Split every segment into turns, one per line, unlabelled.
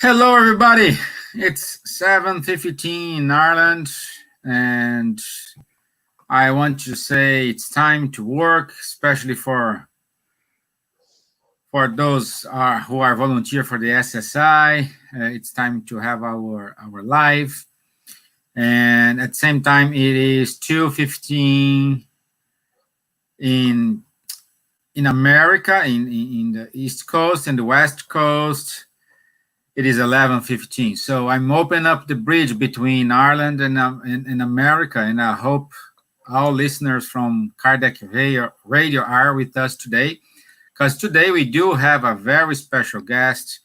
Hello, everybody. It's 7:15 in Ireland, and I want to say it's time to work, especially for those who are volunteer for the SSI. It's time to have our live, and at the same time, it is 2:15 in America, in the East Coast and the West Coast. It is 11:15. So I'm opening up the bridge between Ireland and America, and I hope all listeners from Kardec Radio are with us today, because today we do have a very special guest,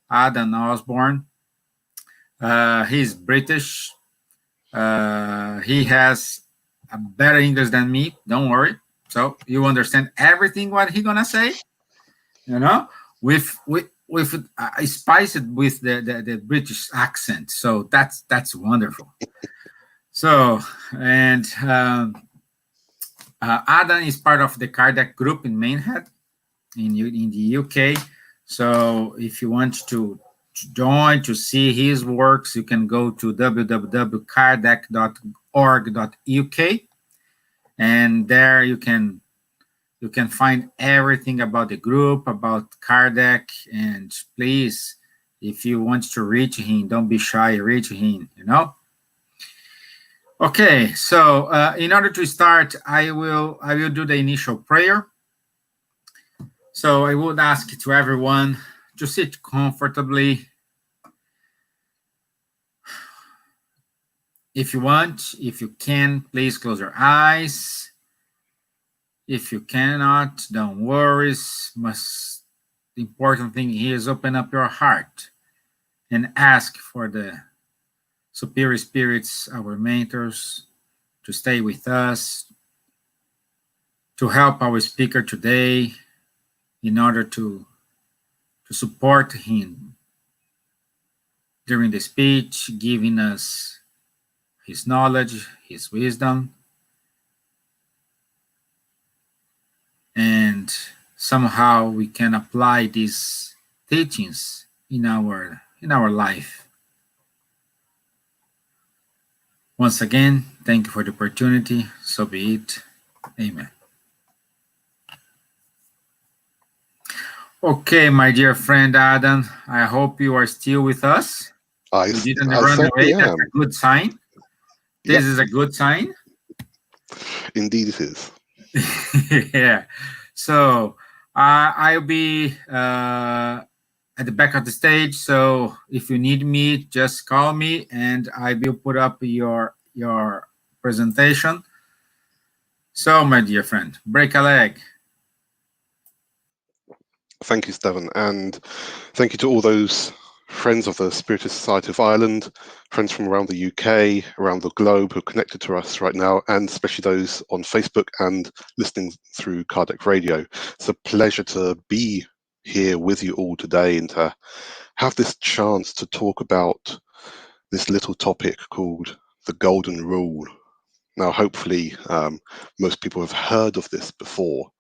Adam Osborne. He's British. He has a better English than me. Don't worry. So you understand everything what he gonna say, you know, with spice it with the British accent. So that's wonderful. So and Adam is part of the Kardec group in Mainhead in the UK. So if you want to join to see his works, you can go to www.kardec.org.uk, and there you can find everything about the group, about Kardec, and please, if you want to reach him, don't be shy, reach him, Okay, so in order to start, I will do the initial prayer. So I would ask to everyone to sit comfortably. If you want, if you can, please close your eyes. If you cannot, don't worry. The important thing here is open up your heart and ask for the superior spirits, our mentors, to stay with us, to help our speaker today in order to support him during the speech, giving us his knowledge, his wisdom, and somehow we can apply these teachings in our life. Once again, thank you for the opportunity. So be it. Amen. Okay, my dear friend Adam, I hope you are still with us.
I
You didn't run away. That's a good sign. This is a good sign.
Indeed it is.
Yeah. So I'll be at the back of the stage. So if you need me, just call me and I will put up your presentation. So, my dear friend, break a leg.
Thank you, Stephen, and thank you to all those friends of the Spiritist Society of Ireland, friends from around the UK, around the globe who are connected to us right now, and especially those on Facebook and listening through Kardec Radio. It's a pleasure to be here with you all today and to have this chance to talk about this little topic called the Golden Rule. Now, hopefully, most people have heard of this before,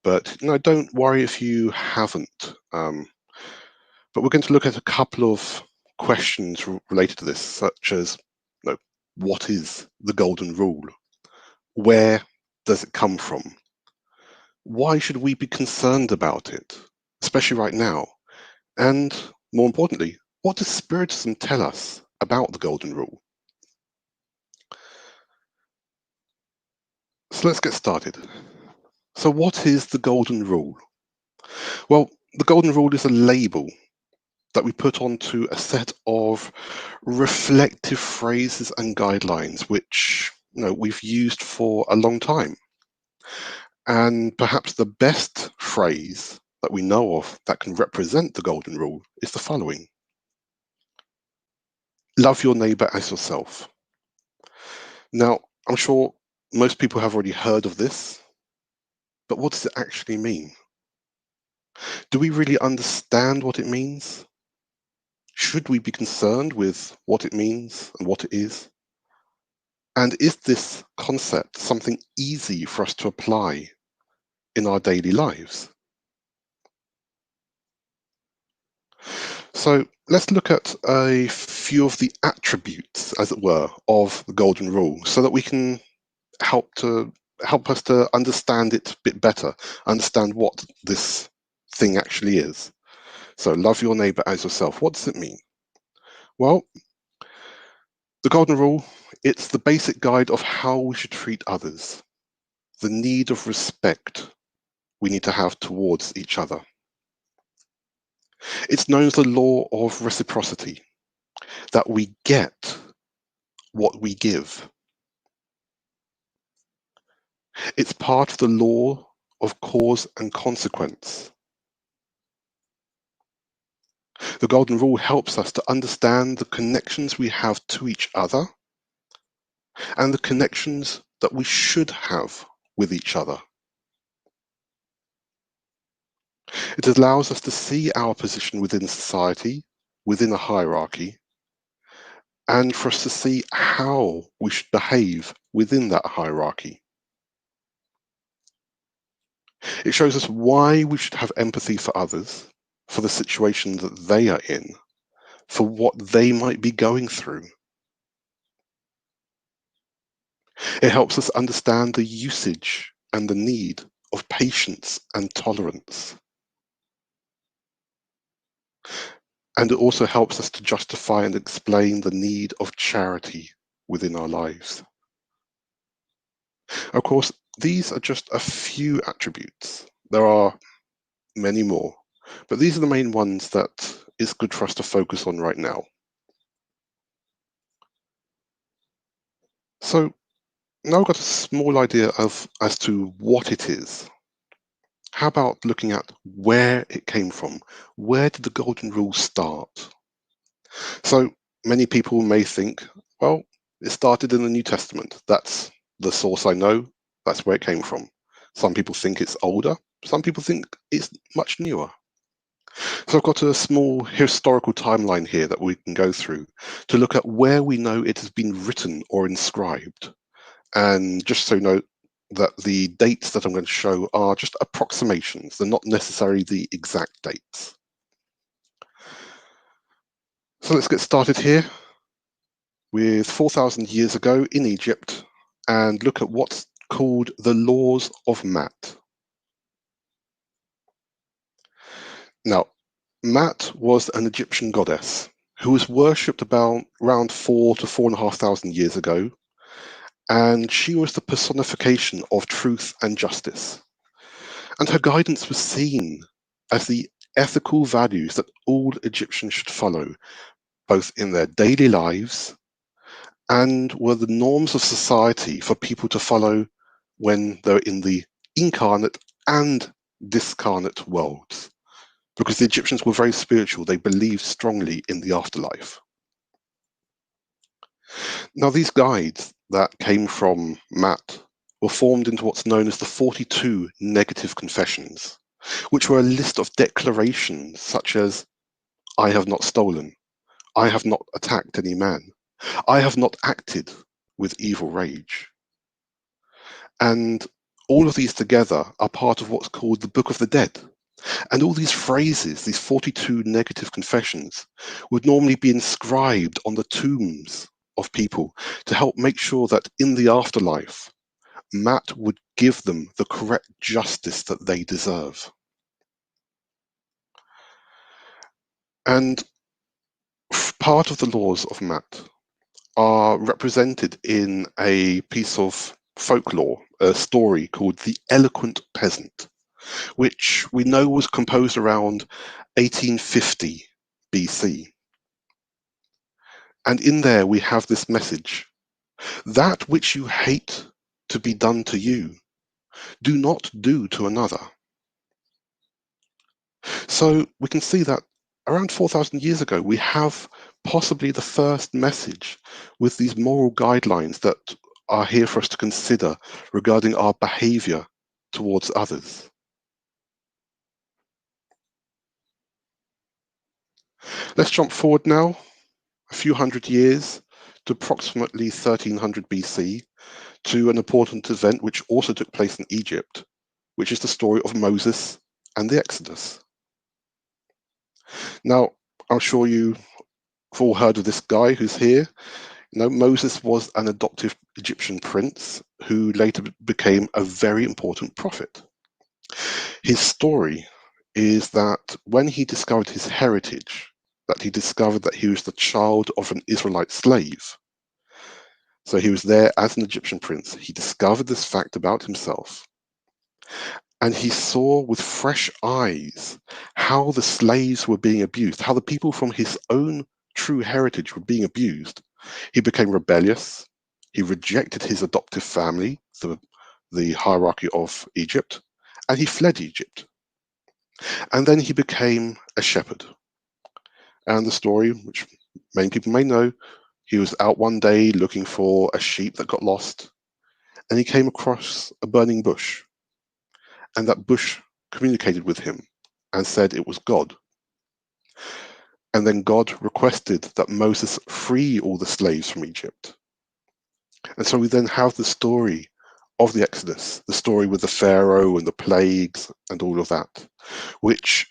but don't worry if you haven't. But we're going to look at a couple of questions related to this, such as, what is the Golden Rule? Where does it come from? Why should we be concerned about it, especially right now? And more importantly, what does Spiritism tell us about the Golden Rule? So let's get started. So what is the Golden Rule? Well, the Golden Rule is a label that we put onto a set of reflective phrases and guidelines, which we've used for a long time. And perhaps the best phrase that we know of that can represent the Golden Rule is the following: love your neighbor as yourself. Now, I'm sure most people have already heard of this, but what does it actually mean? Do we really understand what it means? Should we be concerned with what it means and what it is? And is this concept something easy for us to apply in our daily lives? So let's look at a few of the attributes, as it were, of the golden rule so that we can help us to understand it a bit better, understand what this thing actually is. So love your neighbor as yourself. What does it mean? Well, the golden rule, it's the basic guide of how we should treat others, the need of respect we need to have towards each other. It's known as the law of reciprocity, that we get what we give. It's part of the law of cause and consequence. The golden rule helps us to understand the connections we have to each other and the connections that we should have with each other. It allows us to see our position within society, within a hierarchy, and for us to see how we should behave within that hierarchy. It shows us why we should have empathy for others, for the situation that they are in, for what they might be going through. It helps us understand the usage and the need of patience and tolerance. And it also helps us to justify and explain the need of charity within our lives. Of course, these are just a few attributes. There are many more, but these are the main ones that it's good for us to focus on right now. So now I've got a small idea as to what it is. How about looking at where it came from? Where did the golden rule start? So many people may think, well, it started in the New Testament. That's the source I know. That's where it came from. Some people think it's older. Some people think it's much newer. So I've got a small historical timeline here that we can go through to look at where we know it has been written or inscribed. And just so you know that the dates that I'm going to show are just approximations. They're not necessarily the exact dates. So let's get started here with 4,000 years ago in Egypt and look at what's called the laws of Mat. Now, Mat was an Egyptian goddess who was worshipped about around 4 to 4,500 years ago, and she was the personification of truth and justice. And her guidance was seen as the ethical values that all Egyptians should follow, both in their daily lives and were the norms of society for people to follow when they're in the incarnate and discarnate worlds. Because the Egyptians were very spiritual, they believed strongly in the afterlife. Now, these guides that came from Mat were formed into what's known as the 42 negative confessions, which were a list of declarations such as, I have not stolen, I have not attacked any man, I have not acted with evil rage. And all of these together are part of what's called the Book of the Dead. And all these phrases, these 42 negative confessions, would normally be inscribed on the tombs of people to help make sure that in the afterlife, Mat would give them the correct justice that they deserve. And part of the laws of Mat are represented in a piece of folklore, a story called The Eloquent Peasant, which we know was composed around 1850 BC. And in there we have this message: that which you hate to be done to you, do not do to another. So we can see that around 4,000 years ago, we have possibly the first message with these moral guidelines that are here for us to consider regarding our behavior towards others. Let's jump forward now a few hundred years to approximately 1300 BC to an important event which also took place in Egypt, which is the story of Moses and the Exodus. Now, I'm sure you've all heard of this guy who's here. Moses was an adoptive Egyptian prince who later became a very important prophet. His story is that when he discovered his heritage, that he discovered that he was the child of an Israelite slave. So he was there as an Egyptian prince. He discovered this fact about himself. And he saw with fresh eyes how the slaves were being abused, how the people from his own true heritage were being abused. He became rebellious. He rejected his adoptive family, the hierarchy of Egypt, and he fled Egypt. And then he became a shepherd. And the story, which many people may know, he was out one day looking for a sheep that got lost, and he came across a burning bush. And that bush communicated with him and said it was God. And then God requested that Moses free all the slaves from Egypt. And so we then have the story of the Exodus, the story with the Pharaoh and the plagues and all of that, which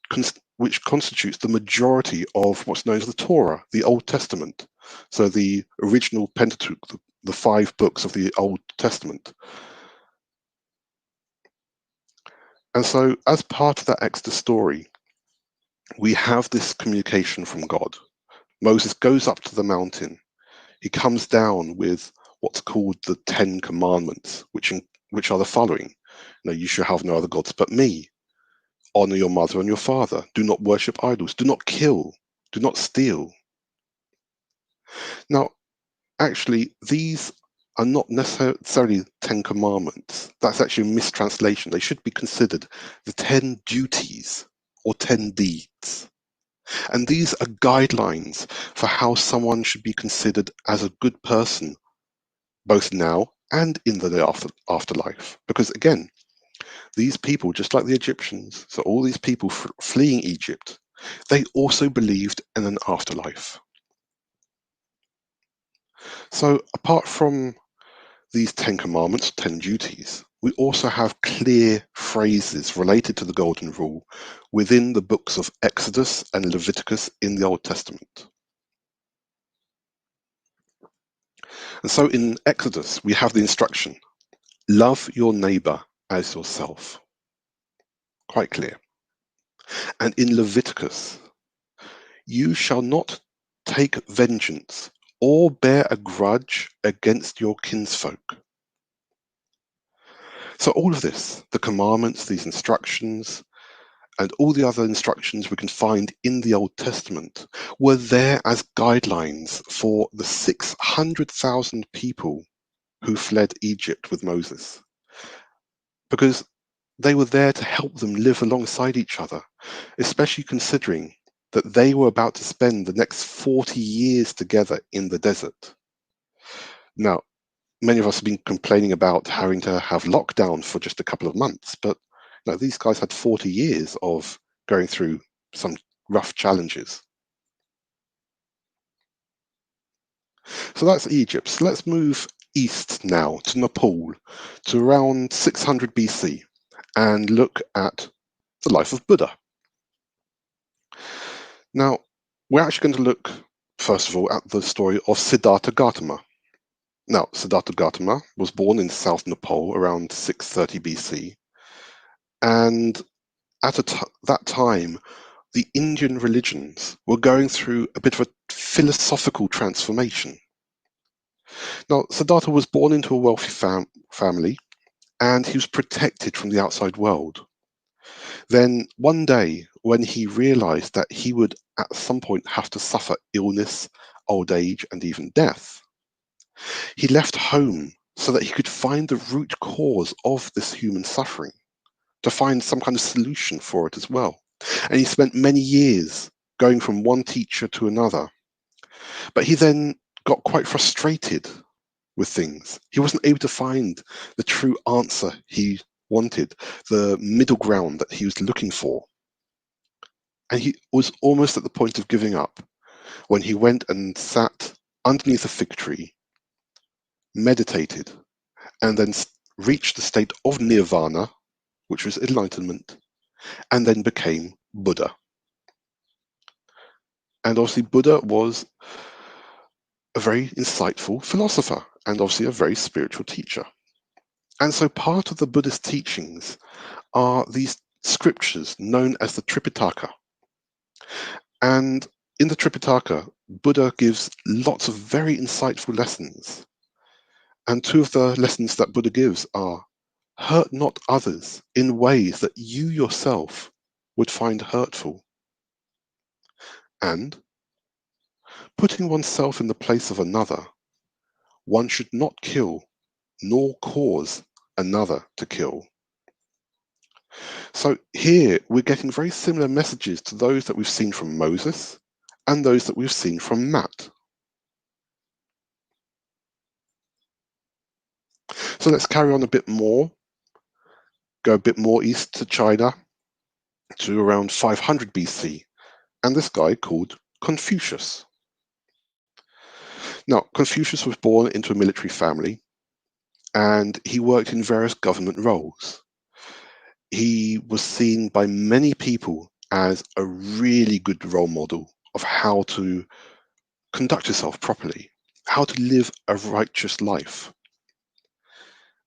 constitutes the majority of what's known as the Torah, the Old Testament. So the original Pentateuch, the 5 books of the Old Testament. And so as part of that Exodus story, we have this communication from God. Moses goes up to the mountain. He comes down with what's called the 10 Commandments, which are the following. You shall have no other gods but me. Honor your mother and your father. Do not worship idols. Do not kill. Do not steal. Now, actually, these are not necessarily 10 Commandments. That's actually a mistranslation. They should be considered the 10 duties or 10 deeds. And these are guidelines for how someone should be considered as a good person, both now and in the afterlife. Because again, these people, just like the Egyptians, so all these people fleeing Egypt, they also believed in an afterlife. So apart from these 10 commandments, 10 duties, we also have clear phrases related to the Golden Rule within the books of Exodus and Leviticus in the Old Testament. And so in Exodus, we have the instruction, love your neighbor as yourself. Quite clear. And in Leviticus, you shall not take vengeance or bear a grudge against your kinsfolk. So all of this, the commandments, these instructions, and all the other instructions we can find in the Old Testament were there as guidelines for the 600,000 people who fled Egypt with Moses. Because they were there to help them live alongside each other, especially considering that they were about to spend the next 40 years together in the desert. Now, many of us have been complaining about having to have lockdown for just a couple of months, but these guys had 40 years of going through some rough challenges. So that's Egypt. So let's move east now to Nepal, to around 600 BC, and look at the life of Buddha. Now, we're actually going to look, first of all, at the story of Siddhartha Gautama. Now, Siddhartha Gautama was born in South Nepal around 630 BC, and at that time, the Indian religions were going through a bit of a philosophical transformation. Now, Siddhartha was born into a wealthy family, and he was protected from the outside world. Then one day, when he realized that he would at some point have to suffer illness, old age, and even death, he left home so that he could find the root cause of this human suffering, to find some kind of solution for it as well. And he spent many years going from one teacher to another. But he then got quite frustrated with things. He wasn't able to find the true answer he wanted, the middle ground that he was looking for. And he was almost at the point of giving up when he went and sat underneath a fig tree, meditated, and then reached the state of nirvana, which was enlightenment, and then became Buddha. And obviously, Buddha was a very insightful philosopher and obviously a very spiritual teacher. And so part of the Buddhist teachings are these scriptures known as the Tripitaka. And in the Tripitaka, Buddha gives lots of very insightful lessons. And two of the lessons that Buddha gives are hurt not others in ways that you yourself would find hurtful, and putting oneself in the place of another, one should not kill nor cause another to kill. So here we're getting very similar messages to those that we've seen from Moses and those that we've seen from Matt. So let's carry on a bit more, go a bit more east to China to around 500 BC, and this guy called Confucius. Now, Confucius was born into a military family and he worked in various government roles. He was seen by many people as a really good role model of how to conduct yourself properly, how to live a righteous life.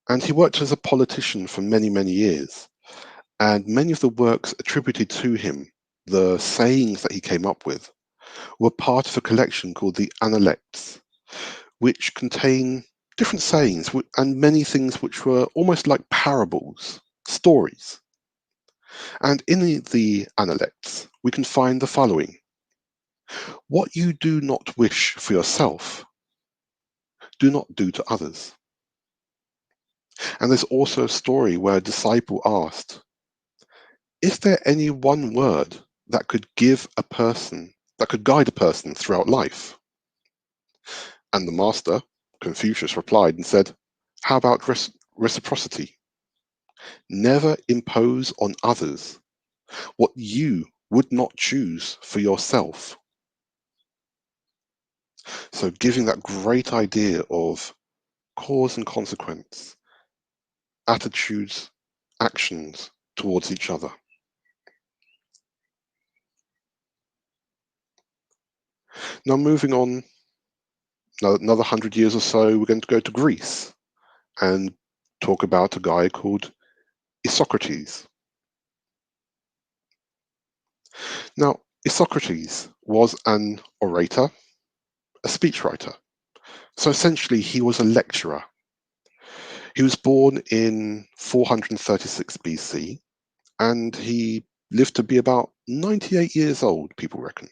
And he worked as a politician for many, many years. And many of the works attributed to him, the sayings that he came up with, were part of a collection called the Analects, which contain different sayings and many things which were almost like parables, stories. And in the Analects, we can find the following. What you do not wish for yourself, do not do to others. And there's also a story where a disciple asked, is there any one word that could guide a person throughout life? And the master, Confucius, replied and said, how about reciprocity? Never impose on others what you would not choose for yourself. So giving that great idea of cause and consequence, attitudes, actions towards each other. Now moving on, another 100 years or so, we're going to go to Greece and talk about a guy called Isocrates. Now, Isocrates was an orator, a speechwriter. So essentially, he was a lecturer. He was born in 436 BC, and he lived to be about 98 years old, people reckon.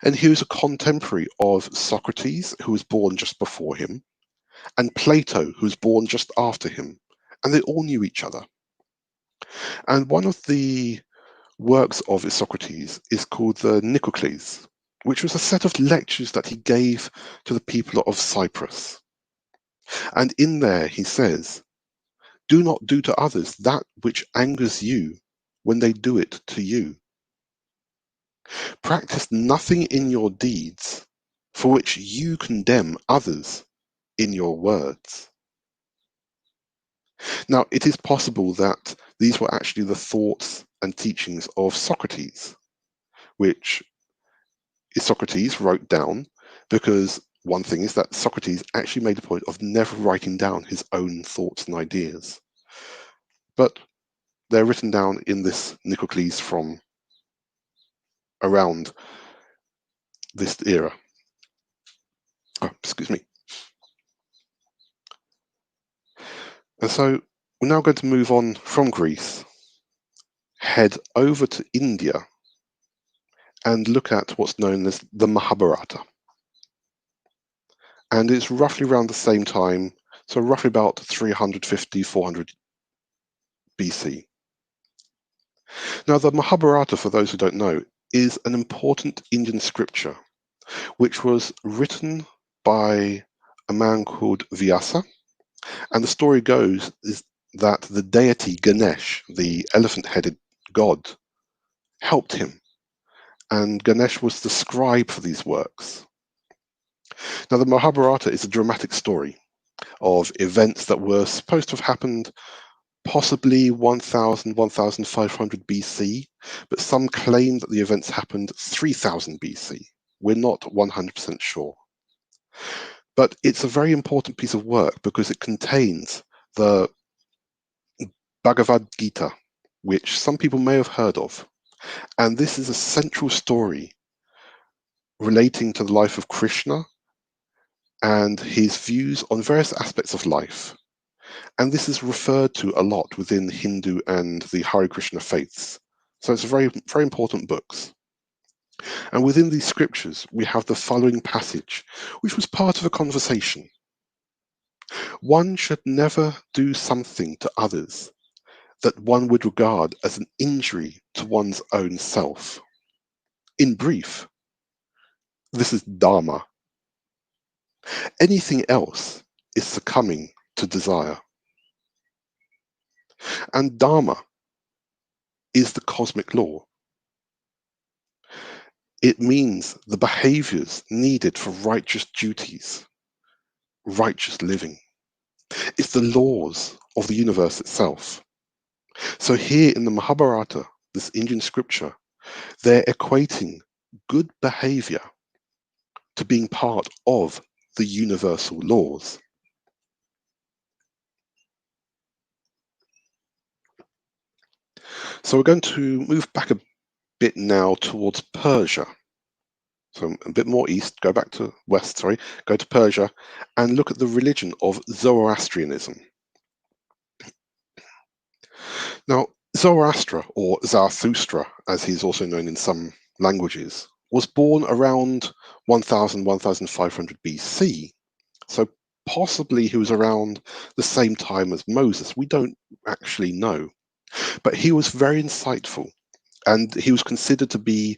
And he was a contemporary of Socrates, who was born just before him, and Plato, who was born just after him. And they all knew each other. And one of the works of Isocrates is called the Nicocles, which was a set of lectures that he gave to the people of Cyprus. And in there he says, do not do to others that which angers you when they do it to you. Practice nothing in your deeds for which you condemn others in your words. Now, it is possible that these were actually the thoughts and teachings of Socrates, which Socrates wrote down, because one thing is that Socrates actually made a point of never writing down his own thoughts and ideas. But they're written down in this Nicocles from around this era. Oh, excuse me. And so we're now going to move on from Greece, head over to India, and look at what's known as the Mahabharata. And it's roughly around the same time, so roughly about 350, 400 BC. Now, the Mahabharata, for those who don't know, is an important Indian scripture, which was written by a man called Vyasa. And the story goes is that the deity Ganesh, the elephant-headed god, helped him. And Ganesh was the scribe for these works. Now, the Mahabharata is a dramatic story of events that were supposed to have happened possibly 1000, 1500 BC, but some claim that the events happened 3000 BC. We're not 100% sure. But it's a very important piece of work because it contains the Bhagavad Gita, which some people may have heard of. And this is a central story relating to the life of Krishna and his views on various aspects of life. And this is referred to a lot within Hindu and the Hare Krishna faiths. So it's very, very important books. And within these scriptures, we have the following passage, which was part of a conversation. One should never do something to others that one would regard as an injury to one's own self. In brief, this is Dharma. Anything else is succumbing to desire. And Dharma is the cosmic law. It means the behaviors needed for righteous duties, righteous living. It's the laws of the universe itself. So here in the Mahabharata, this Indian scripture, they're equating good behavior to being part of the universal laws. So we're going to move back a bit now towards Persia. So a bit more east, go back to west, sorry, go to Persia and look at the religion of Zoroastrianism. Now, Zoroaster, or Zarathustra, as he's also known in some languages, was born around 1000, 1500 BC. So possibly he was around the same time as Moses. We don't actually know. But he was very insightful, and he was considered to be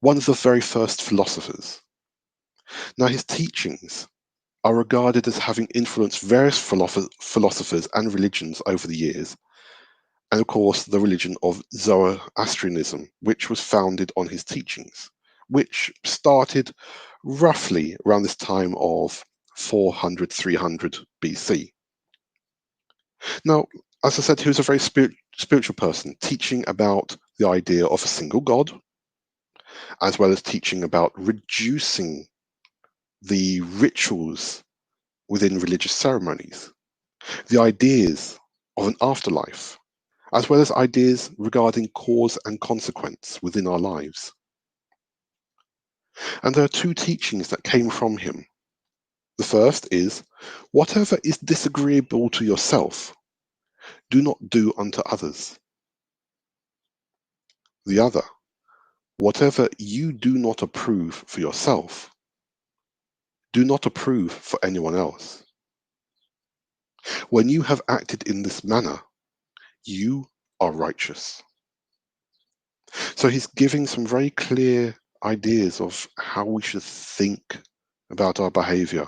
one of the very first philosophers. Now, his teachings are regarded as having influenced various philosophers and religions over the years, and of course the religion of Zoroastrianism, which was founded on his teachings, which started roughly around this time of 400, 300 BC. Now, as I said, he was a very spiritual person, teaching about the idea of a single God, as well as teaching about reducing the rituals within religious ceremonies, the ideas of an afterlife, as well as ideas regarding cause and consequence within our lives. And there are two teachings that came from him. The first is, whatever is disagreeable to yourself, do not do unto others. The other, whatever you do not approve for yourself, do not approve for anyone else. When you have acted in this manner, you are righteous. So he's giving some very clear ideas of how we should think about our behavior,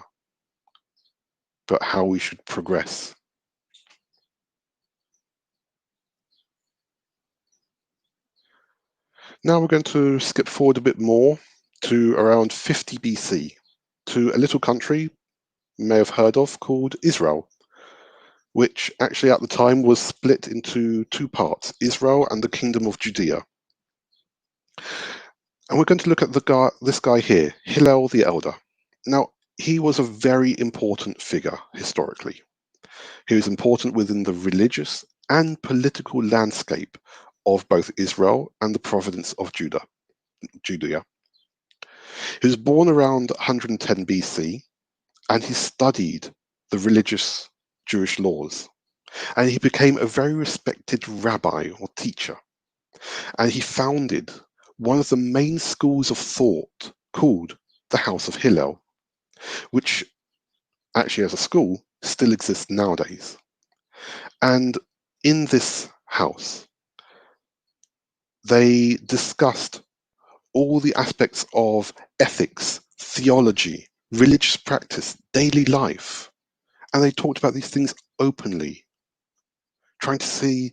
but how we should progress. Now we're going to skip forward a bit more to around 50 BC, to a little country you may have heard of called Israel, which actually at the time was split into two parts, Israel and the Kingdom of Judea. And we're going to look at this guy here, Hillel the Elder. Now, he was a very important figure historically. He was important within the religious and political landscape of both Israel and the province of Judea. He was born around 110 BC, and he studied the religious Jewish laws. And he became a very respected rabbi or teacher. And he founded one of the main schools of thought called the House of Hillel, which actually as a school still exists nowadays. And in this house, they discussed all the aspects of ethics, theology, religious practice, daily life. And they talked about these things openly, trying to see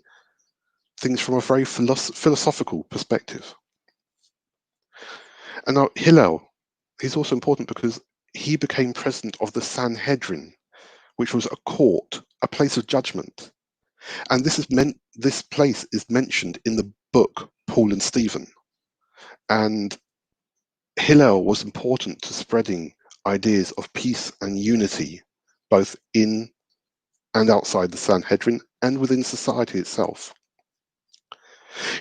things from a very philosophical perspective. And now Hillel, he's also important because he became president of the Sanhedrin, which was a court, a place of judgment. And this place is mentioned in the book Paul and Stephen. And Hillel was important to spreading ideas of peace and unity, both in and outside the Sanhedrin and within society itself.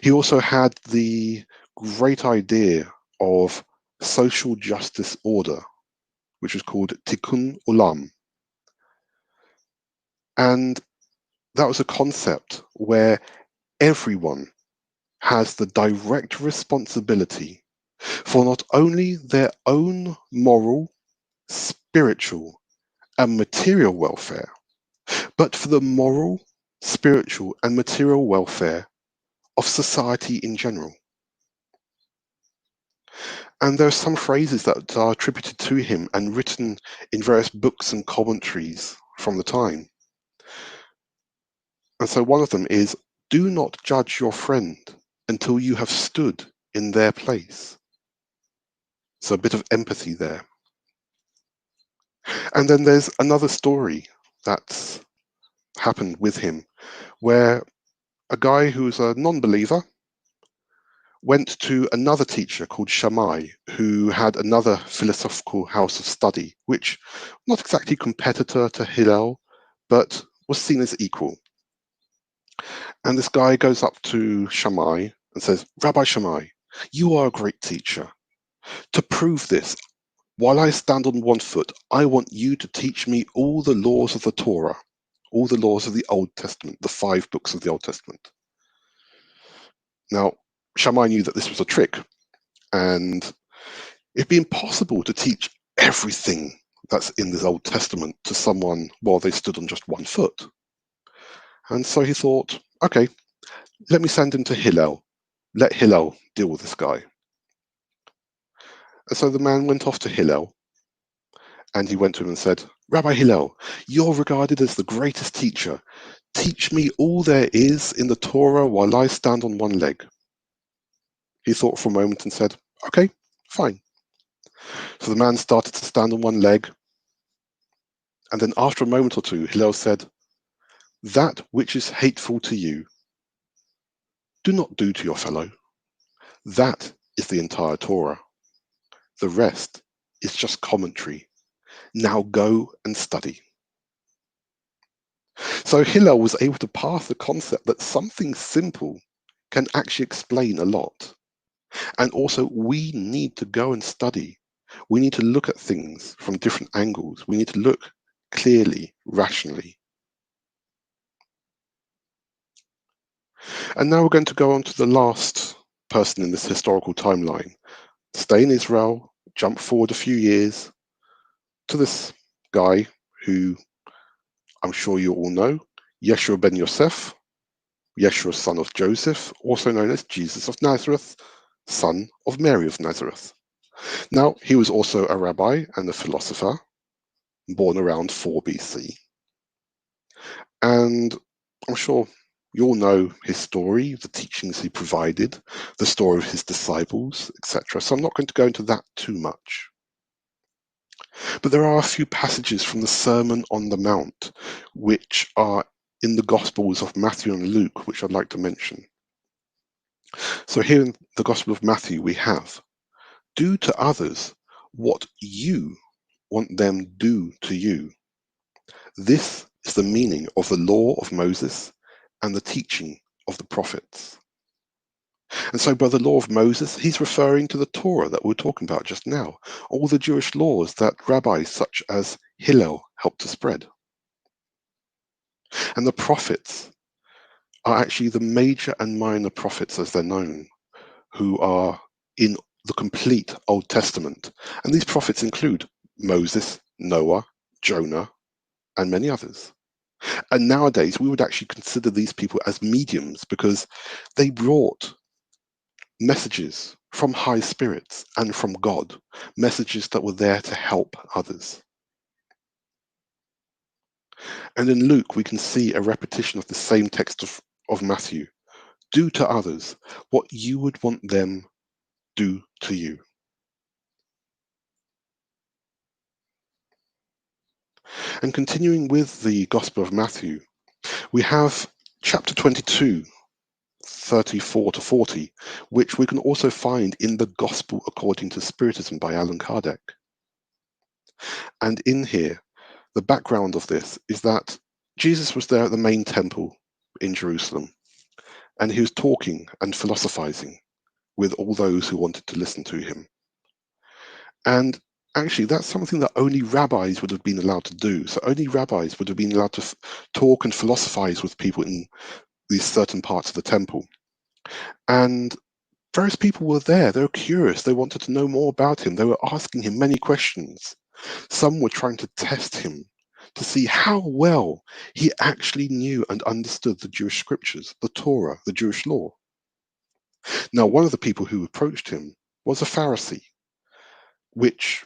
He also had the great idea of social justice order, which was called Tikkun Olam. And that was a concept where everyone has the direct responsibility for not only their own moral, spiritual, and material welfare, but for the moral, spiritual, and material welfare of society in general. And there are some phrases that are attributed to him and written in various books and commentaries from the time. And so one of them is, do not judge your friend until you have stood in their place. So a bit of empathy there. And then there's another story that's happened with him where a guy who's a non-believer went to another teacher called Shammai, who had another philosophical house of study, which not exactly competitor to Hillel, but was seen as equal. And this guy goes up to Shammai and says, Rabbi Shammai, you are a great teacher. To prove this, while I stand on one foot, I want you to teach me all the laws of the Torah, all the laws of the Old Testament, the 5 books of the Old Testament. Now, Shammai knew that this was a trick, and it'd be impossible to teach everything that's in this Old Testament to someone while they stood on just one foot. And so he thought, okay, let me send him to Hillel. Let Hillel deal with this guy. And so the man went off to Hillel, and he went to him and said, Rabbi Hillel, you're regarded as the greatest teacher. Teach me all there is in the Torah while I stand on one leg. He thought for a moment and said, okay, fine. So the man started to stand on one leg, and then after a moment or two, Hillel said, that which is hateful to you, do not do to your fellow. That is the entire Torah. The rest is just commentary. Now go and study. So Hillel was able to pass the concept that something simple can actually explain a lot. And also, we need to go and study. We need to look at things from different angles. We need to look clearly, rationally. And now we're going to go on to the last person in this historical timeline. Stay in Israel, jump forward a few years to this guy who I'm sure you all know, Yeshua ben Yosef, Yeshua son of Joseph, also known as Jesus of Nazareth, son of Mary of Nazareth. Now, he was also a rabbi and a philosopher, born around 4 BC. And I'm sure you all know his story, the teachings he provided, the story of his disciples, etc. So I'm not going to go into that too much. But there are a few passages from the Sermon on the Mount, which are in the Gospels of Matthew and Luke, which I'd like to mention. So here in the Gospel of Matthew, we have, do to others what you want them do to you. This is the meaning of the law of Moses and the teaching of the prophets. And so by the law of Moses, he's referring to the Torah that we're talking about just now, all the Jewish laws that rabbis such as Hillel helped to spread. And the prophets are actually the major and minor prophets as they're known, who are in the complete Old Testament. And these prophets include Moses, Noah, Jonah, and many others. And nowadays, we would actually consider these people as mediums because they brought messages from high spirits and from God, messages that were there to help others. And in Luke, we can see a repetition of the same text of Matthew. Do to others what you would want them do to you. And continuing with the Gospel of Matthew, we have chapter 22, 34 to 40, which we can also find in the Gospel According to Spiritism by Allan Kardec. And in here, the background of this is that Jesus was there at the main temple in Jerusalem, and he was talking and philosophizing with all those who wanted to listen to him. And actually, that's something that only rabbis would have been allowed to do. So only rabbis would have been allowed to talk and philosophize with people in these certain parts of the temple. And various people were there. They were curious. They wanted to know more about him. They were asking him many questions. Some were trying to test him to see how well he actually knew and understood the Jewish scriptures, the Torah, the Jewish law. Now, one of the people who approached him was a Pharisee, which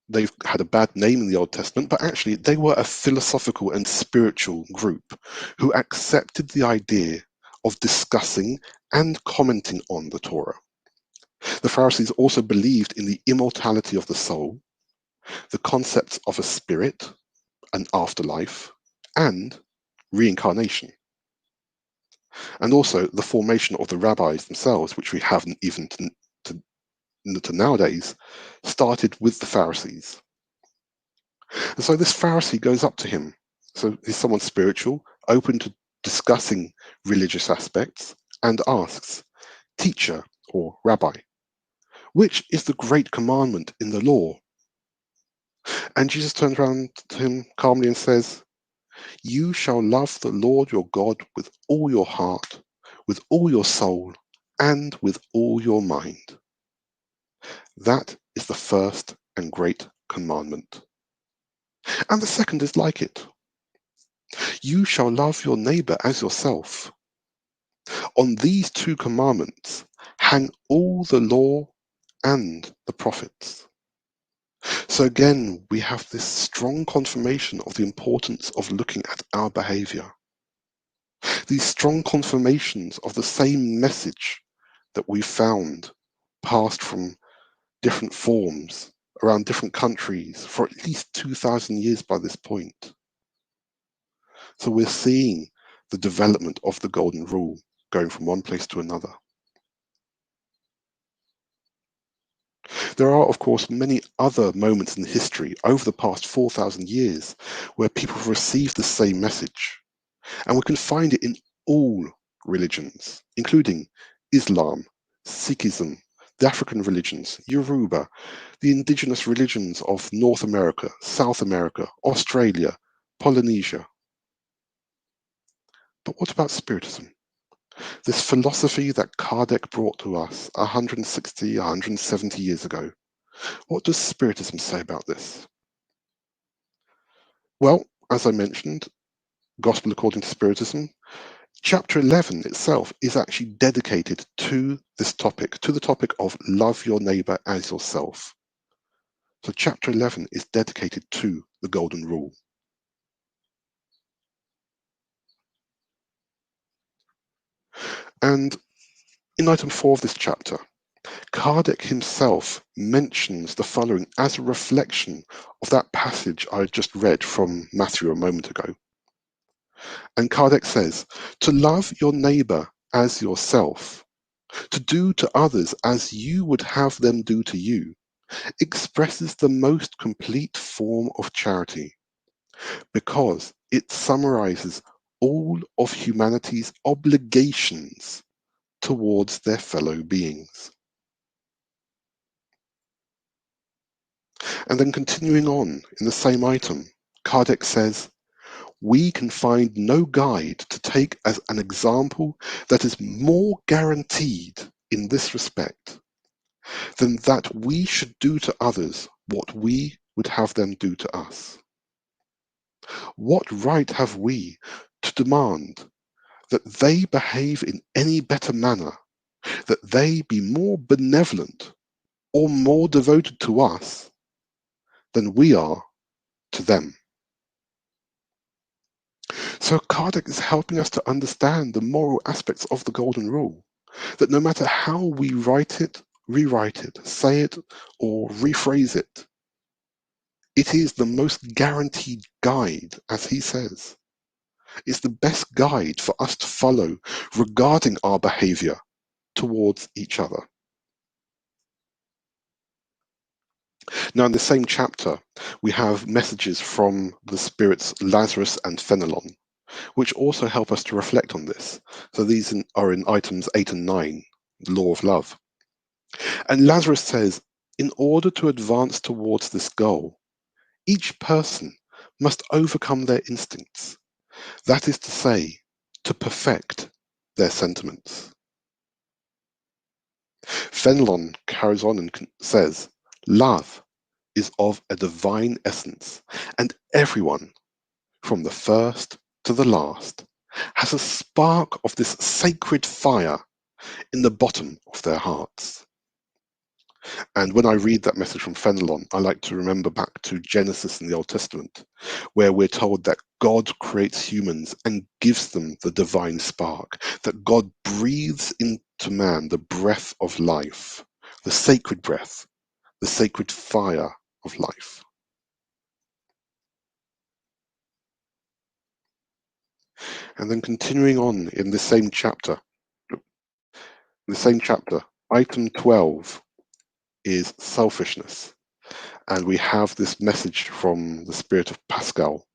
they've had a bad name in the Old Testament, but actually they were a philosophical and spiritual group who accepted the idea of discussing and commenting on the Torah. The Pharisees also believed in the immortality of the soul, the concepts of a spirit, an afterlife, and reincarnation. And also the formation of the rabbis themselves, which we haven't even to nowadays, started with the Pharisees. And so this Pharisee goes up to him. So he's someone spiritual, open to discussing religious aspects, and asks, "Teacher," or "Rabbi, which is the great commandment in the law?" And Jesus turns around to him calmly and says, "You shall love the Lord your God with all your heart, with all your soul, and with all your mind. That is the first and great commandment. And the second is like it. You shall love your neighbor as yourself. On these two commandments hang all the law and the prophets." So again, we have this strong confirmation of the importance of looking at our behavior. These strong confirmations of the same message that we found passed from different forms around different countries for at least 2,000 years by this point. So we're seeing the development of the Golden Rule going from one place to another. There are, of course, many other moments in history over the past 4,000 years where people have received the same message. And we can find it in all religions, including Islam, Sikhism, the African religions, Yoruba, the indigenous religions of North America, South America, Australia, Polynesia. But what about Spiritism? This philosophy that Kardec brought to us 160, 170 years ago. What does Spiritism say about this? Well, as I mentioned, Gospel According to Spiritism, Chapter 11 itself is actually dedicated to this topic, to the topic of love your neighbor as yourself. So chapter 11 is dedicated to the Golden Rule. And in item 4 of this chapter, Kardec himself mentions the following as a reflection of that passage I just read from Matthew a moment ago. And Kardec says, "To love your neighbor as yourself, to do to others as you would have them do to you, expresses the most complete form of charity, because it summarizes all of humanity's obligations towards their fellow beings." And then continuing on in the same item, Kardec says, "We can find no guide to take as an example that is more guaranteed in this respect than that we should do to others what we would have them do to us. What right have we to demand that they behave in any better manner, that they be more benevolent or more devoted to us than we are to them?" So Kardec is helping us to understand the moral aspects of the Golden Rule, that no matter how we write it, rewrite it, say it, or rephrase it, it is the most guaranteed guide, as he says, It's the best guide for us to follow regarding our behavior towards each other. Now, in the same chapter, we have messages from the spirits Lazarus and Fenelon, which also help us to reflect on this. So these are in items 8 and 9, the law of love. And Lazarus says, in order to advance towards this goal, each person must overcome their instincts. That is to say, to perfect their sentiments. Fenelon carries on and says, love is of a divine essence, and everyone, from the first to the last, has a spark of this sacred fire in the bottom of their hearts. And when I read that message from Fenelon, I like to remember back to Genesis in the Old Testament, where we're told that God creates humans and gives them the divine spark, that God breathes into man the breath of life, the sacred breath, the sacred fire of life. And then continuing on in the same chapter, item 12 is selfishness. And we have this message from the spirit of Pascal.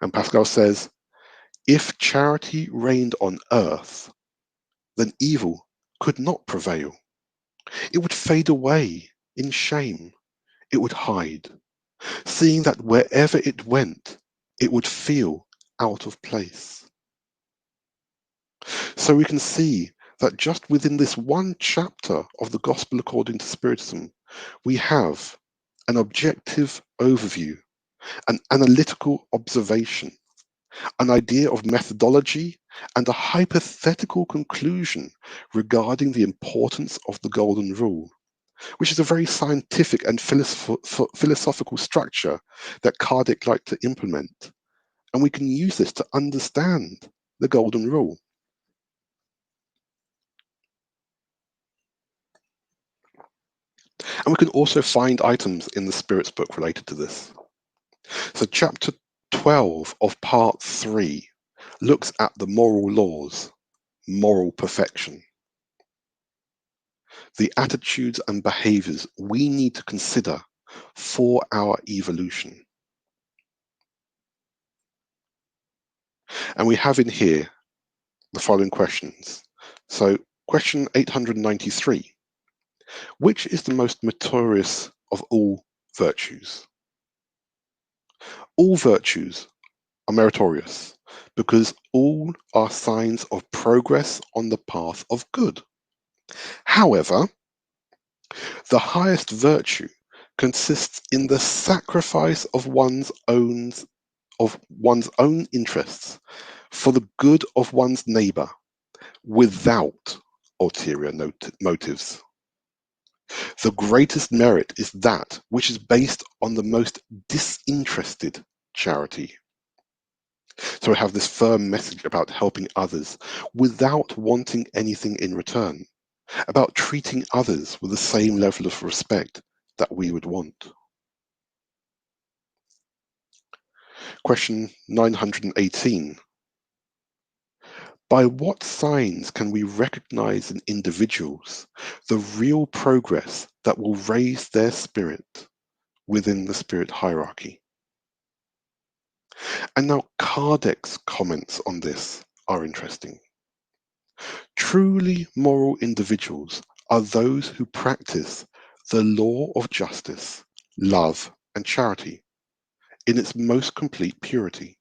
And Pascal says, if charity reigned on earth, then evil could not prevail. It would fade away in shame. It would hide, seeing that wherever it went, it would feel out of place. So we can see that just within this one chapter of the Gospel according to Spiritism, we have an objective overview, an analytical observation, an idea of methodology, and a hypothetical conclusion regarding the importance of the Golden Rule, which is a very scientific and philosophical structure that Kardec liked to implement. And we can use this to understand the Golden Rule. And we can also find items in the Spirits book related to this. So chapter 12 of part 3 looks at the moral laws, moral perfection, the attitudes and behaviors we need to consider for our evolution. And we have in here the following questions. So question 893, which is the most meritorious of all virtues? All virtues are meritorious because all are signs of progress on the path of good. However, the highest virtue consists in the sacrifice of one's own interests for the good of one's neighbor without ulterior motives. The greatest merit is that which is based on the most disinterested charity. So we have this firm message about helping others without wanting anything in return, about treating others with the same level of respect that we would want. Question 918. By what signs can we recognize in individuals the real progress that will raise their spirit within the spirit hierarchy? And now Kardec's comments on this are interesting. Truly moral individuals are those who practice the law of justice, love, and charity in its most complete purity.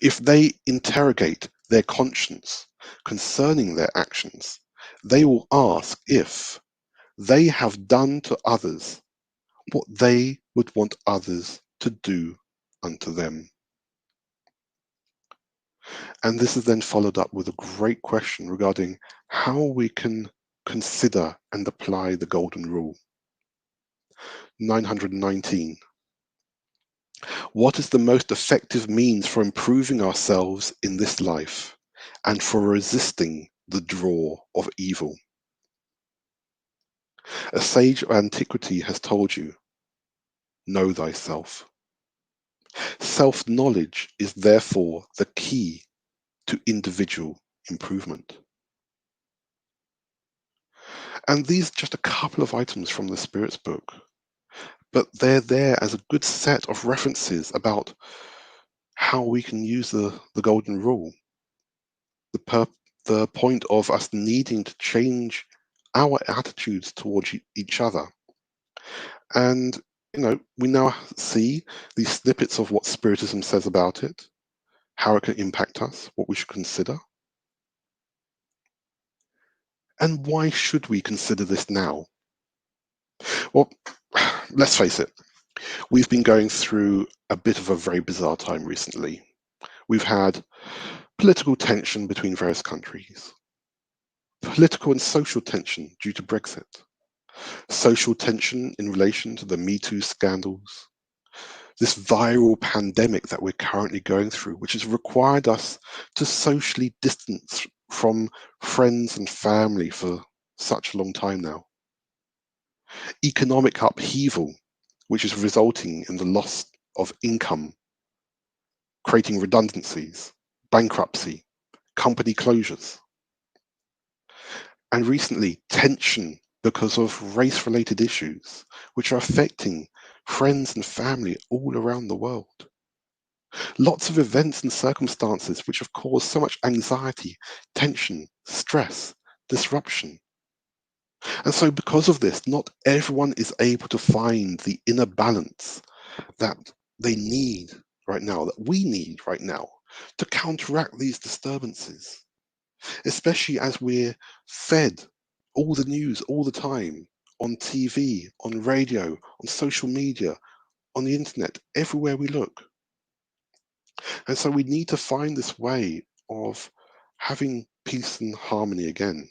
If they interrogate their conscience concerning their actions, they will ask if they have done to others what they would want others to do unto them. And this is then followed up with a great question regarding how we can consider and apply the Golden Rule. 919. What is the most effective means for improving ourselves in this life and for resisting the draw of evil? A sage of antiquity has told you, know thyself. Self-knowledge is therefore the key to individual improvement. And these are just a couple of items from the Spirit's book, but they're there as a good set of references about how we can use the golden rule. The point of us needing to change our attitudes towards each other. And, we now see these snippets of what Spiritism says about it, how it can impact us, what we should consider. And why should we consider this now? Well, let's face it, we've been going through a bit of a very bizarre time recently. We've had political tension between various countries, political and social tension due to Brexit, social tension in relation to the Me Too scandals, this viral pandemic that we're currently going through, which has required us to socially distance from friends and family for such a long time now. Economic upheaval, which is resulting in the loss of income, creating redundancies, bankruptcy, company closures. And recently, tension because of race-related issues, which are affecting friends and family all around the world. Lots of events and circumstances which have caused so much anxiety, tension, stress, disruption. And so because of this, not everyone is able to find the inner balance that they need right now, that we need right now to counteract these disturbances, especially as we're fed all the news all the time on TV, on radio, on social media, on the internet, everywhere we look. And so we need to find this way of having peace and harmony again.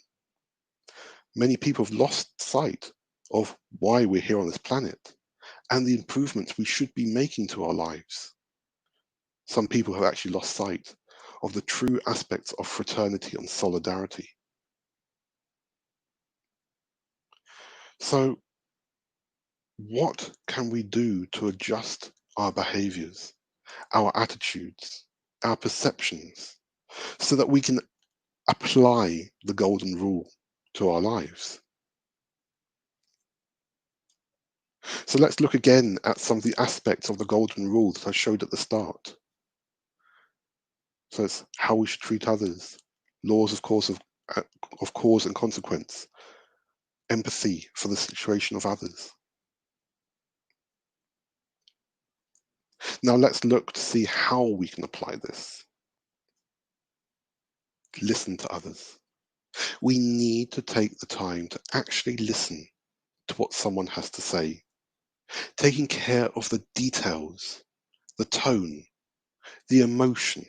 Many people have lost sight of why we're here on this planet and the improvements we should be making to our lives. Some people have actually lost sight of the true aspects of fraternity and solidarity. So, what can we do to adjust our behaviors, our attitudes, our perceptions, so that we can apply the golden rule to our lives? So let's look again at some of the aspects of the golden rule that I showed at the start. So it's how we should treat others, laws of cause and consequence, empathy for the situation of others. Now let's look to see how we can apply this. Listen to others. We need to take the time to actually listen to what someone has to say, taking care of the details, the tone, the emotion.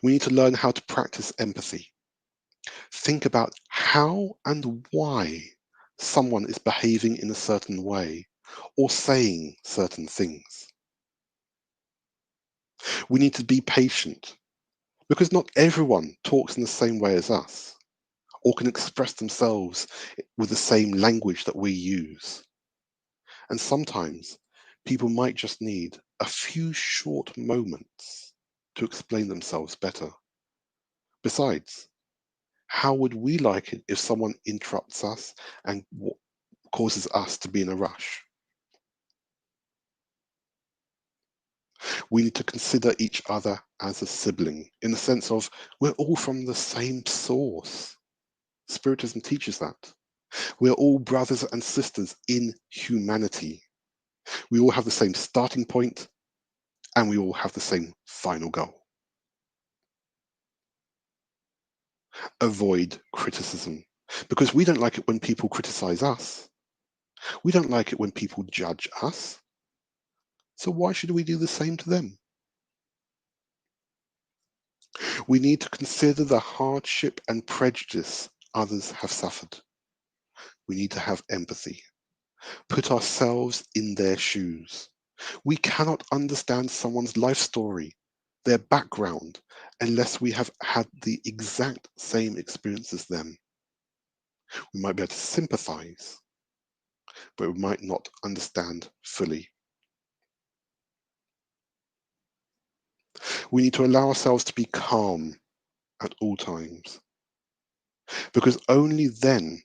We need to learn how to practice empathy. Think about how and why someone is behaving in a certain way or saying certain things. We need to be patient because not everyone talks in the same way as us or can express themselves with the same language that we use. And sometimes people might just need a few short moments to explain themselves better. Besides, how would we like it if someone interrupts us and causes us to be in a rush? We need to consider each other as a sibling in the sense of we're all from the same source. Spiritism teaches that. We're all brothers and sisters in humanity. We all have the same starting point and we all have the same final goal. Avoid criticism because we don't like it when people criticize us. We don't like it when people judge us. So why should we do the same to them? We need to consider the hardship and prejudice others have suffered. We need to have empathy. Put ourselves in their shoes. We cannot understand someone's life story, their background, unless we have had the exact same experience as them. We might be able to sympathize, but we might not understand fully. We need to allow ourselves to be calm at all times, because only then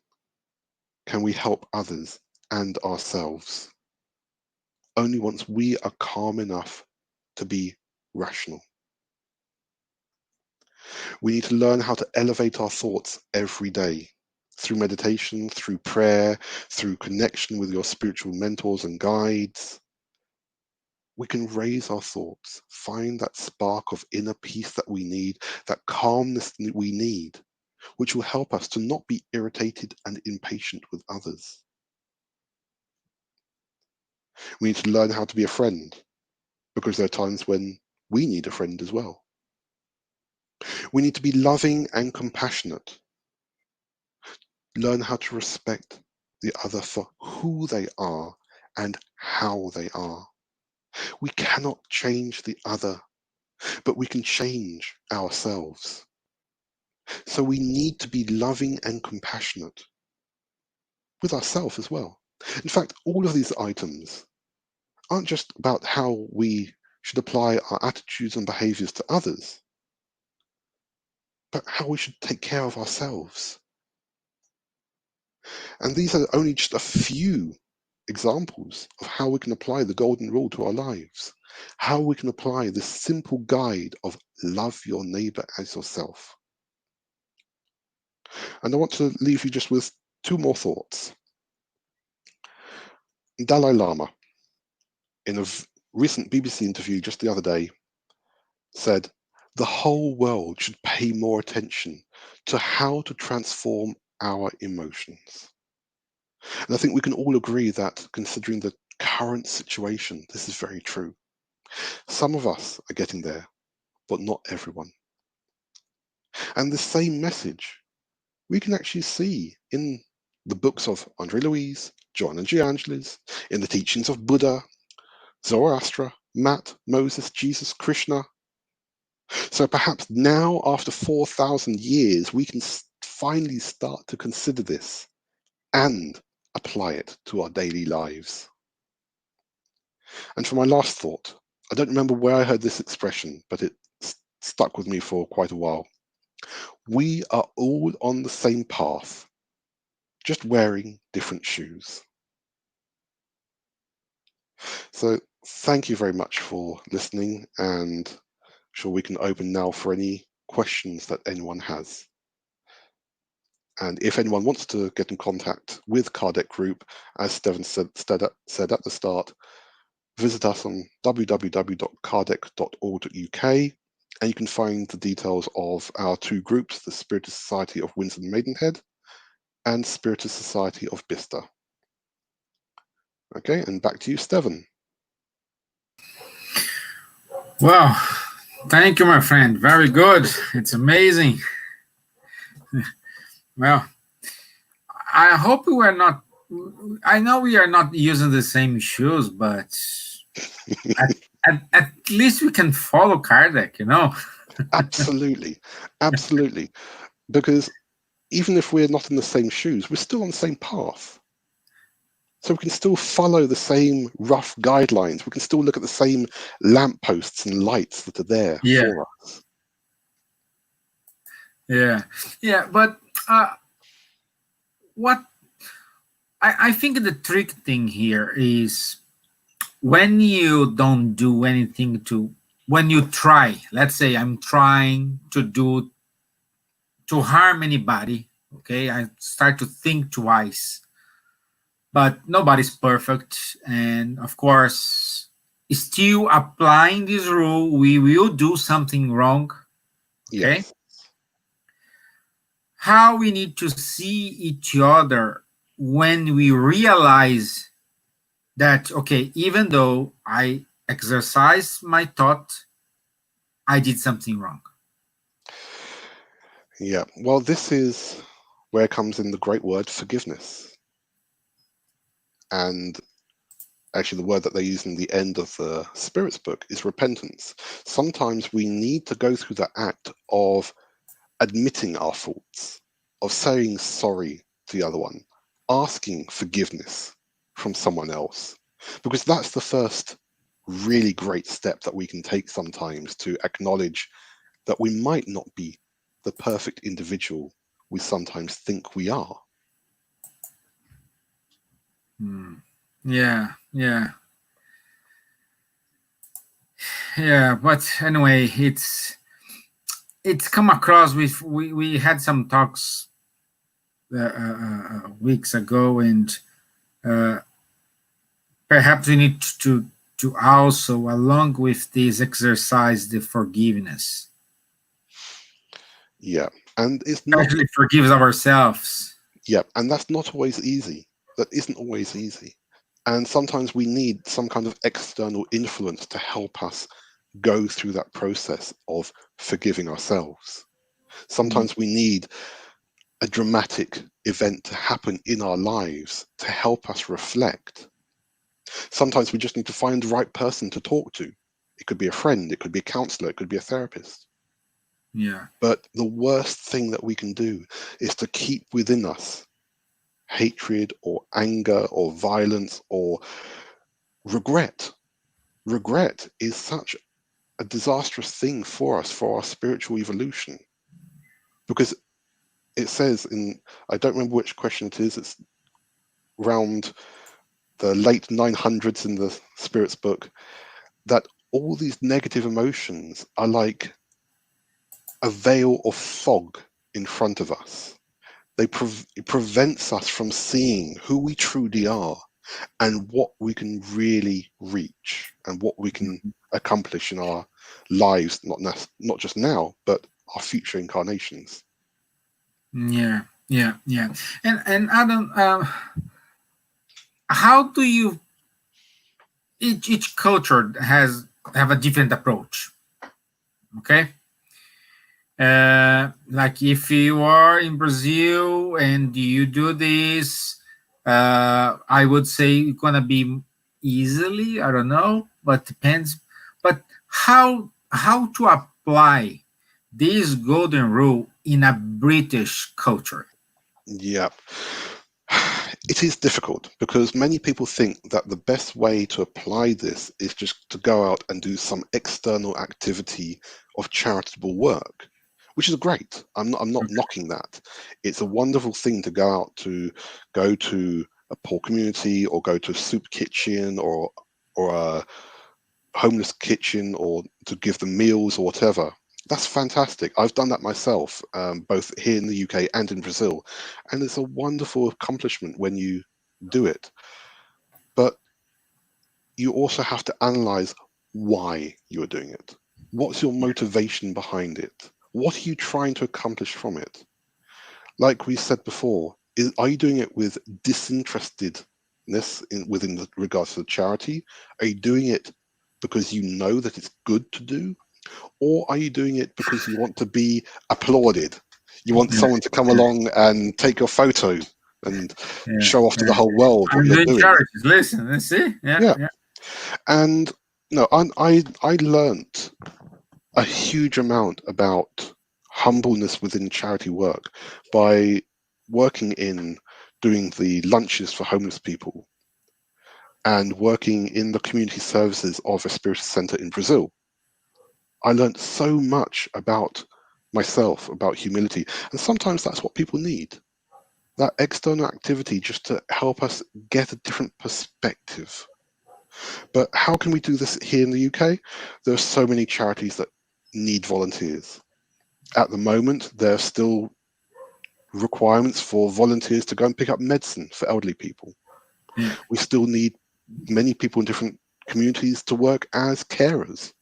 can we help others and ourselves. Only once we are calm enough to be rational. We need to learn how to elevate our thoughts every day through meditation, through prayer, through connection with your spiritual mentors and guides. We can raise our thoughts, find that spark of inner peace that we need, that calmness that we need, which will help us to not be irritated and impatient with others. We need to learn how to be a friend, because there are times when we need a friend as well. We need to be loving and compassionate. Learn how to respect the other for who they are and how they are. We cannot change the other, but we can change ourselves. So we need to be loving and compassionate with ourselves as well. In fact, all of these items aren't just about how we should apply our attitudes and behaviors to others, but how we should take care of ourselves. And these are only just a few examples of how we can apply the golden rule to our lives, how we can apply this simple guide of love your neighbor as yourself. And I want to leave you just with two more thoughts. Dalai Lama, in a recent BBC interview just the other day, said, "The whole world should pay more attention to how to transform our emotions." And I think we can all agree that, considering the current situation, this is very true. Some of us are getting there, but not everyone. And the same message we can actually see in the books of Andre Louise, John and G. Angeles, in the teachings of Buddha, Zoroaster, Matt, Moses, Jesus, Krishna. So perhaps now, after 4,000 years, we can finally start to consider this and apply it to our daily lives. And for my last thought, I don't remember where I heard this expression, but it stuck with me for quite a while. We are all on the same path, just wearing different shoes. So thank you very much for listening, and I'm sure we can open now for any questions that anyone has. And if anyone wants to get in contact with Kardec Group, as Steven said at the start, visit us on www.kardec.org.uk, and you can find the details of our two groups, the Spiritist Society of Windsor and Maidenhead and Spiritist Society of Bicester. Okay, and back to you, Steven.
Well, thank you, my friend. Very good. It's amazing. Well, I hope we are not. I know we are not using the same shoes, but at least we can follow Kardec, you know?
Absolutely. Absolutely. Because even if we're not in the same shoes, we're still on the same path. So we can still follow the same rough guidelines. We can still look at the same lampposts and lights that are there for us.
Yeah. But what I think the trick thing here is when you don't do anything when you try, let's say I'm trying to harm anybody, okay, I start to think twice, but nobody's perfect, and of course still applying this rule, we will do something wrong, okay.
Yes.
How we need to see each other when we realize that, okay, even though I exercise my thought, I did something wrong.
Yeah, well, this is where comes in the great word forgiveness. And actually, the word that they use in the end of the Spirit's book is repentance. Sometimes we need to go through the act of admitting our faults, of saying sorry to the other one, asking forgiveness from someone else, because that's the first really great step that we can take sometimes to acknowledge that we might not be the perfect individual we sometimes think we are.
Yeah, yeah, yeah. But anyway, it's come across with we had some talks weeks ago, and uh, perhaps we need to also, along with this, exercise the forgiveness,
Yeah, and it's not.
especially forgive ourselves.
Yeah, and that's not always easy. That isn't always easy. And sometimes we need some kind of external influence to help us go through that process of forgiving ourselves.
Mm,
Sometimes we need a dramatic event to happen in our lives to help us reflect. Sometimes we just need to find the right person to talk to. It could be a friend, it could be a counselor, it could be a therapist.
yeah,
But the worst thing that we can do is to keep within us hatred or anger or violence or regret. Regret is such a disastrous thing for us, for our spiritual evolution, because it says in, I don't remember which question it is, it's around the late 900s in the Spirit's book, that all these negative emotions are like a veil of fog in front of us. It prevents us from seeing who we truly are and what we can really reach and what we can accomplish in our lives, not just now, but our future incarnations.
yeah, yeah, yeah. And Adam, how do you each culture has have a different approach? Okay, like if you are in Brazil and you do this, I would say it's gonna be easily. I don't know, but depends. But how to apply this golden rule in a British culture?
Yeah. It is difficult because many people think that the best way to apply this is just to go out and do some external activity of charitable work, which is great. I'm not knocking that. It's a wonderful thing to go to a poor community or go to a soup kitchen or a homeless kitchen or to give them meals or whatever. That's fantastic. I've done that myself, both here in the UK and in Brazil, and it's a wonderful accomplishment when you do it. But you also have to analyze why you're doing it. What's your motivation behind it? What are you trying to accomplish from it? Like we said before, are you doing it with disinterestedness within regards to the charity? Are you doing it because you know that it's good to do? Or are you doing it because you want to be applauded? You want
Yeah,
someone to come
yeah,
along and take your photo and
yeah,
show off to the
yeah.
whole world what
I'm
you're
doing
doing.
charities. Listen, let's see. Yeah,
Yeah.
yeah.
And no, I learnt a huge amount about humbleness within charity work by working in doing the lunches for homeless people and working in the community services of a spiritual center in Brazil. I learned so much about myself, about humility, and sometimes that's what people need. That external activity just to help us get a different perspective. But how can we do this here in the UK? There are so many charities that need volunteers. At the moment, there are still requirements for volunteers to go and pick up medicine for elderly people.
Yeah.
We still need many people in different communities to work as carers,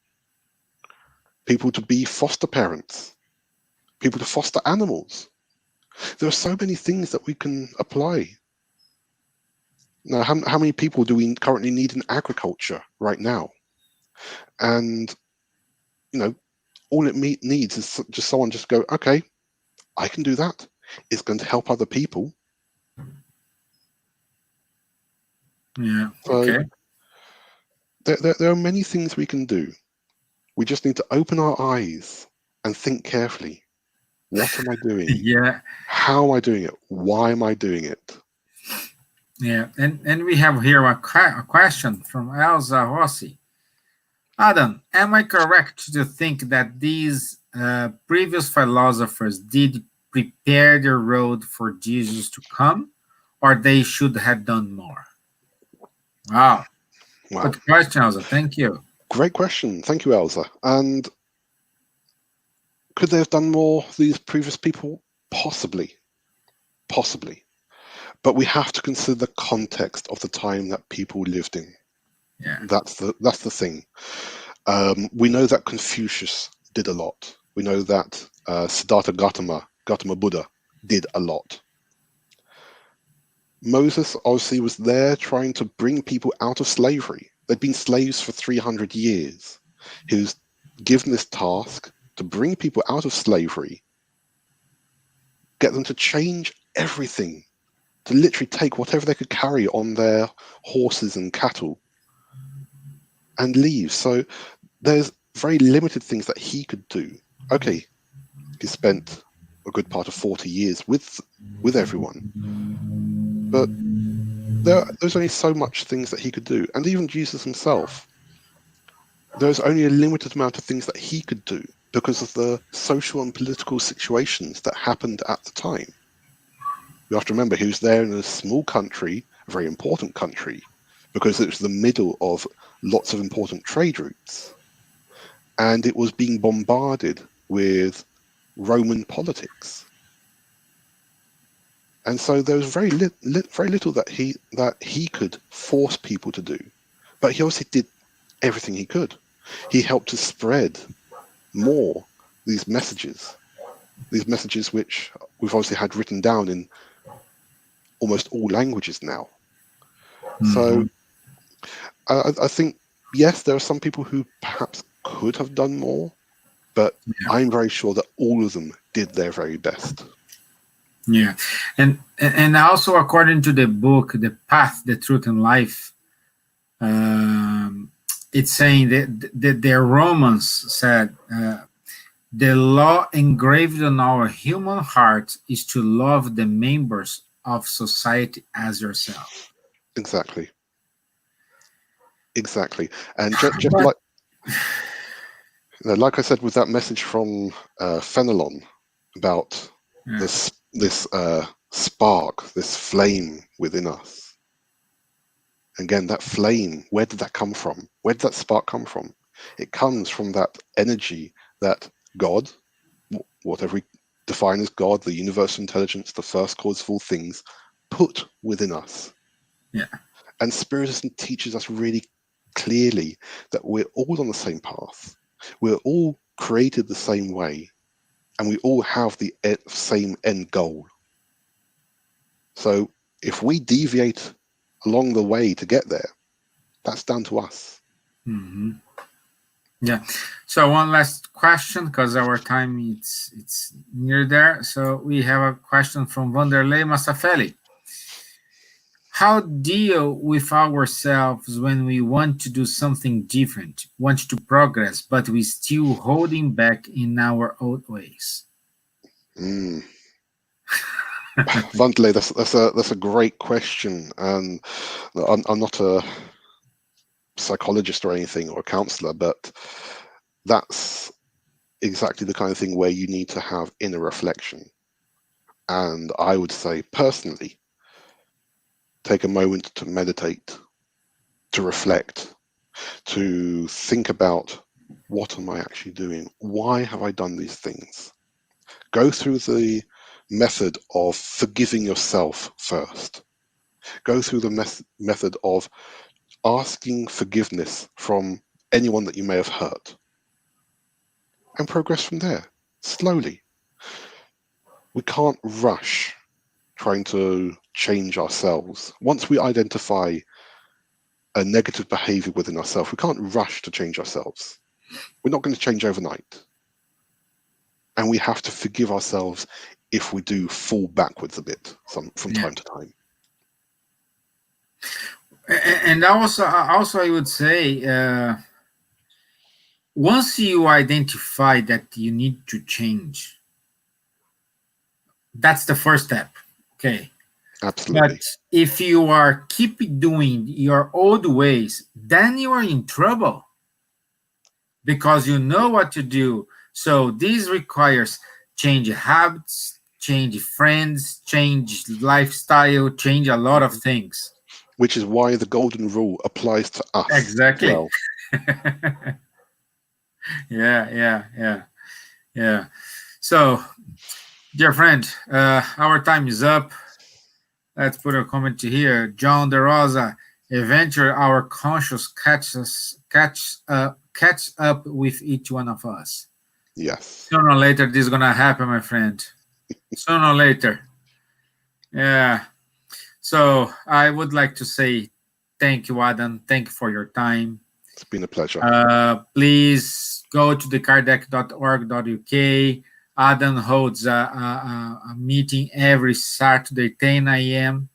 people to be foster parents, people to foster animals. There are so many things that we can apply. Now, how many people do we currently need in agriculture right now? And, you know, all it needs is just someone just go, okay, I can do that. It's going to help other people.
Yeah.
So
Okay.
there are many things we can do. We just need to open our eyes and think carefully. What am I doing?
Yeah.
How am I doing it? Why am I doing it?
Yeah. And we have here a question from Elsa Rossi. Adam, am I correct to think that these previous philosophers did prepare the road for Jesus to come, or they should have done more? Wow,
Wow,
good question, Elsa. Thank you.
great question. Thank you, Elsa. And could they have done more, these previous people? Possibly. Possibly. But we have to consider the context of the time that people lived in.
Yeah.
That's the thing. We know that Confucius did a lot. We know that Siddhartha Gautama Buddha, did a lot. Moses obviously was there trying to bring people out of slavery. They'd been slaves for 300 years. He was given this task to bring people out of slavery, get them to change everything, to literally take whatever they could carry on their horses and cattle and leave. So there's very limited things that he could do. Okay, he spent a good part of 40 years with everyone, but there's only so much things that he could do. And even Jesus himself, there's only a limited amount of things that he could do because of the social and political situations that happened at the time. You have to remember he was there in a small country, a very important country, because it was the middle of lots of important trade routes. And it was being bombarded with Roman politics. And so there was very little that he could force people to do. But he obviously did everything he could. He helped to spread more these messages which we've obviously had written down in almost all languages now. So I think, yes, there are some people who perhaps could have done more, but I'm very sure that all of them did their very best.
Yeah, and also according to the book, The Path, the Truth, and Life, it's saying that the Romans said the law engraved on our human heart is to love the members of society as yourself.
Exactly. And just
But,
like I said with that message from Fenelon about this spark, this flame within us. Again, that flame, where did that come from? Where did that spark come from? It comes from that energy that God, whatever we define as God, the universal intelligence, the first cause of all things, put within us.
Yeah.
And Spiritism teaches us really clearly that we're all on the same path. We're all created the same way, and we all have the same end goal. So if we deviate along the way to get there, that's down to us.
Yeah. So one last question, because our time it's near there. So we have a question from Vanderlei Massafelli. How deal with ourselves when we want to do something different, want to progress, but we still holding back in our old ways?
Vanderlei, that's a great question, and I'm not a psychologist or anything or a counselor, but that's exactly the kind of thing where you need to have inner reflection. And I would say personally, take a moment to meditate, to reflect, to think about, what am I actually doing? Why have I done these things? Go through the method of forgiving yourself first. Go through the method of asking forgiveness from anyone that you may have hurt, and progress from there, slowly. We can't rush trying to change ourselves. Once we identify a negative behavior within ourselves, we can't rush to change ourselves. We're not going to change overnight. And we have to forgive ourselves if we do fall backwards a bit from time to time.
And also I would say, once you identify that you need to change, that's the first step. Okay.
Absolutely.
But if you are keep doing your old ways, then you are in trouble. because you know what to do. So this requires change habits, change friends, change lifestyle, change a lot of things.
Which is why the golden rule applies to us.
Exactly.
As well.
Yeah. So, dear friend, our time is up. Let's put a comment here. John De Rosa, eventually our conscious catch up with each one of us.
Yes.
Sooner or later, this is gonna happen, my friend. Sooner or later. Yeah. So I would like to say thank you, Adam. Thank you for your time.
It's been a pleasure.
Please go to thekardec.org.uk. Adam holds a meeting every Saturday, 10 a.m.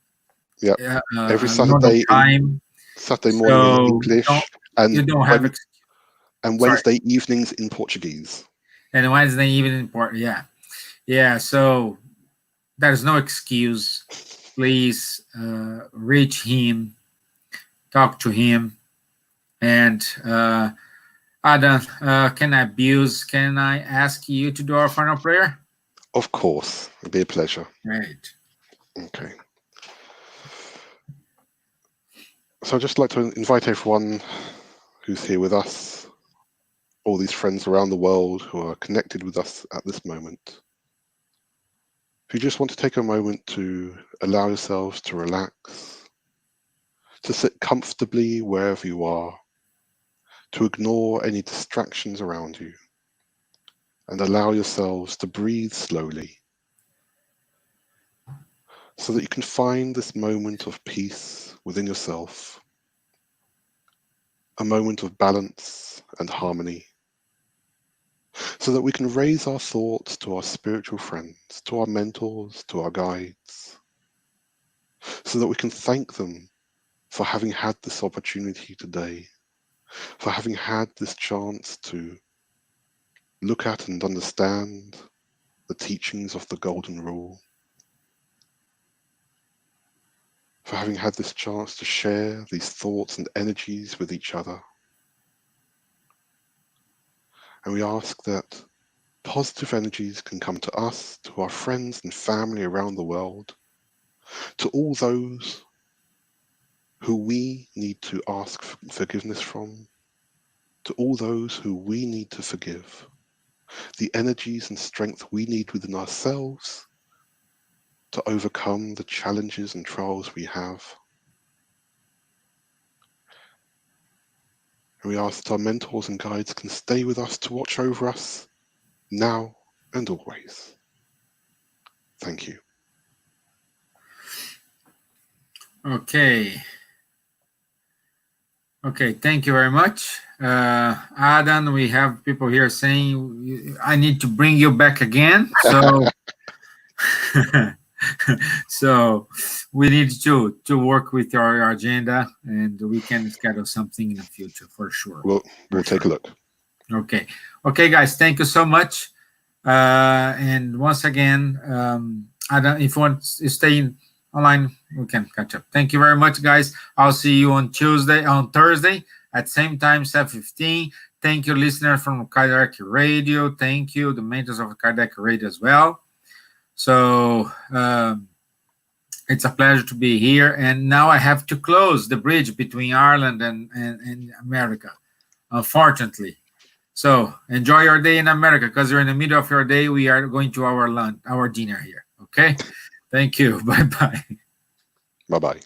Yeah, every
Saturday
time. Saturday morning in English, and
you don't have
and Wednesday evenings in Portuguese.
And Wednesday evening in Portuguese. Yeah. So there's no excuse. Please reach him, talk to him, and Adam, can I ask you to do our final prayer?
Of course, it'd be a pleasure.
Great.
Okay. So I'd just like to invite everyone who's here with us, all these friends around the world who are connected with us at this moment. If you just want to take a moment to allow yourselves to relax, to sit comfortably wherever you are, to ignore any distractions around you, and allow yourselves to breathe slowly so that you can find this moment of peace within yourself, a moment of balance and harmony, so that we can raise our thoughts to our spiritual friends, to our mentors, to our guides, so that we can thank them for having had this opportunity today, for having had this chance to look at and understand the teachings of the Golden Rule, for having had this chance to share these thoughts and energies with each other. And we ask that positive energies can come to us, to our friends and family around the world, to all those who we need to ask forgiveness from, to all those who we need to forgive, the energies and strength we need within ourselves to overcome the challenges and trials we have. And we ask that our mentors and guides can stay with us to watch over us now and always. Thank you.
Okay, thank you very much. Adam, we have people here saying, I need to bring you back again. So, so we need to work with your agenda, and we can schedule something in the future for sure.
We'll take a look.
Okay, guys, thank you so much. And once again, Adam, if you want to stay online, we can catch up. Thank you very much, guys. I'll see you on Thursday at same time, 7:15. Thank you, listeners from Kardec Radio. Thank you, the mentors of Kardec Radio as well. So it's a pleasure to be here. And now I have to close the bridge between Ireland and America, unfortunately. So enjoy your day in America, because you're in the middle of your day. We are going to our dinner here. Okay. Thank you. Bye-bye.
Bye-bye.